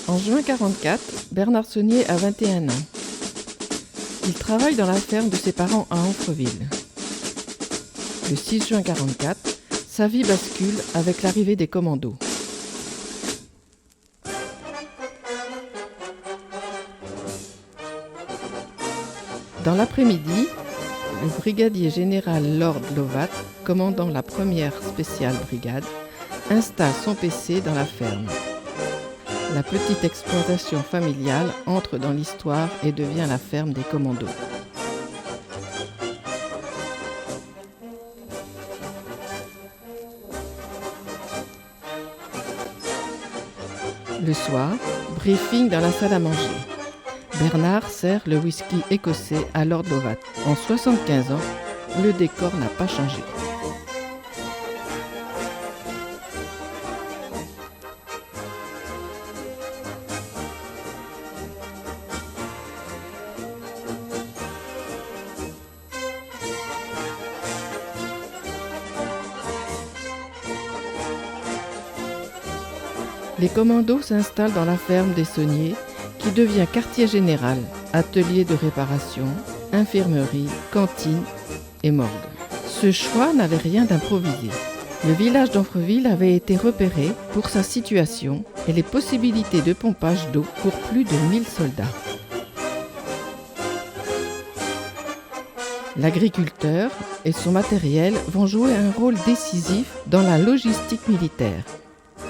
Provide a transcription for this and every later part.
En juin 1944, Bernard Saunier a 21 ans. Il travaille dans la ferme de ses parents à Amfreville. Le 6 juin 1944, sa vie bascule avec l'arrivée des commandos. Dans l'après-midi, le brigadier général Lord Lovat, commandant la première spéciale brigade, installe son PC dans la ferme. La petite exploitation familiale entre dans l'histoire et devient la ferme des commandos. Le soir, briefing dans la salle à manger. Bernard sert le whisky écossais à Lord Lovat. En 75 ans, le décor n'a pas changé. Les commandos s'installent dans la ferme des Sauniers, qui devient quartier général, atelier de réparation, infirmerie, cantine et morgue. Ce choix n'avait rien d'improvisé. Le village d'Amfreville avait été repéré pour sa situation et les possibilités de pompage d'eau pour plus de 1000 soldats. L'agriculteur et son matériel vont jouer un rôle décisif dans la logistique militaire.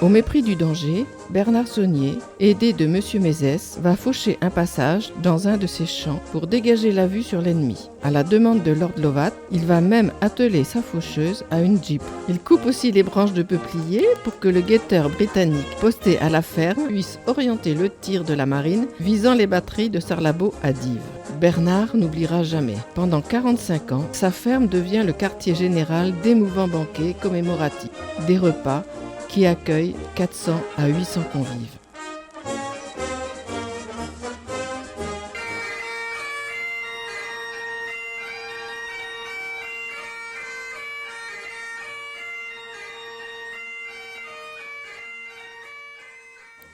Au mépris du danger, Bernard Saunier, aidé de M. Mézès, va faucher un passage dans un de ses champs pour dégager la vue sur l'ennemi. À la demande de Lord Lovat, il va même atteler sa faucheuse à une jeep. Il coupe aussi les branches de peuplier pour que le guetteur britannique posté à la ferme puisse orienter le tir de la marine visant les batteries de Sarlabo à Dives. Bernard n'oubliera jamais. Pendant 45 ans, sa ferme devient le quartier général d'émouvants banquets commémoratifs, des repas qui accueille 400 à 800 convives.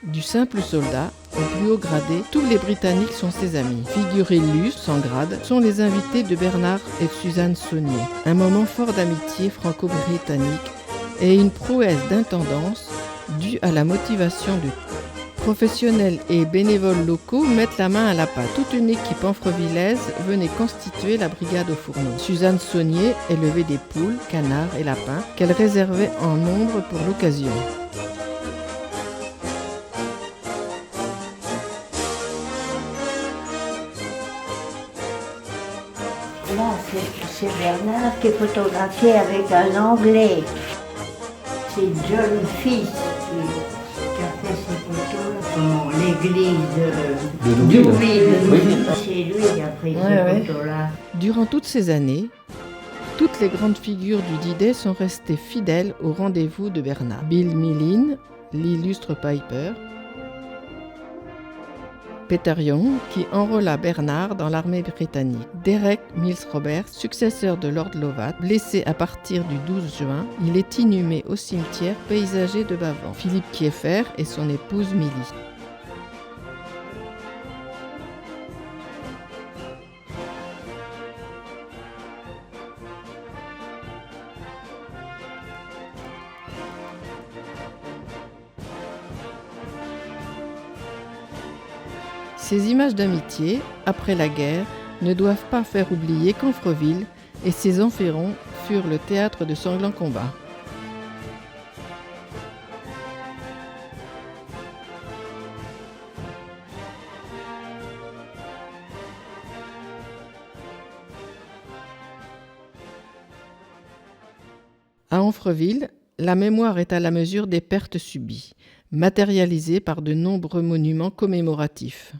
Du simple soldat au plus haut gradé, tous les Britanniques sont ses amis. Figures illustres, sans grade, sont les invités de Bernard et de Suzanne Saunier. Un moment fort d'amitié franco-britannique et une prouesse d'intendance due à la motivation de professionnels et bénévoles locaux mettent la main à la pâte. Toute une équipe amfrevillaise venait constituer la brigade au fourneau. Suzanne Saunier élevait des poules, canards et lapins qu'elle réservait en nombre pour l'occasion. Là, c'est Bernard qui est photographié avec un Anglais. C'est John Fils qui a fait ces photos pour l'église de Douville. C'est lui qui a pris ces photos-là. Durant toutes ces années, toutes les grandes figures du D-Day sont restées fidèles au rendez-vous de Bernard. Bill Millin, l'illustre Piper, Peter Young, qui enrôla Bernard dans l'armée britannique. Derek Mills Roberts, successeur de Lord Lovat, blessé à partir du 12 juin, il est inhumé au cimetière paysager de Bavant. Philippe Kieffer et son épouse Millie. Ces images d'amitié, après la guerre, ne doivent pas faire oublier qu'Amfreville et ses environs furent le théâtre de sanglants combats. À Amfreville, la mémoire est à la mesure des pertes subies, matérialisée par de nombreux monuments commémoratifs.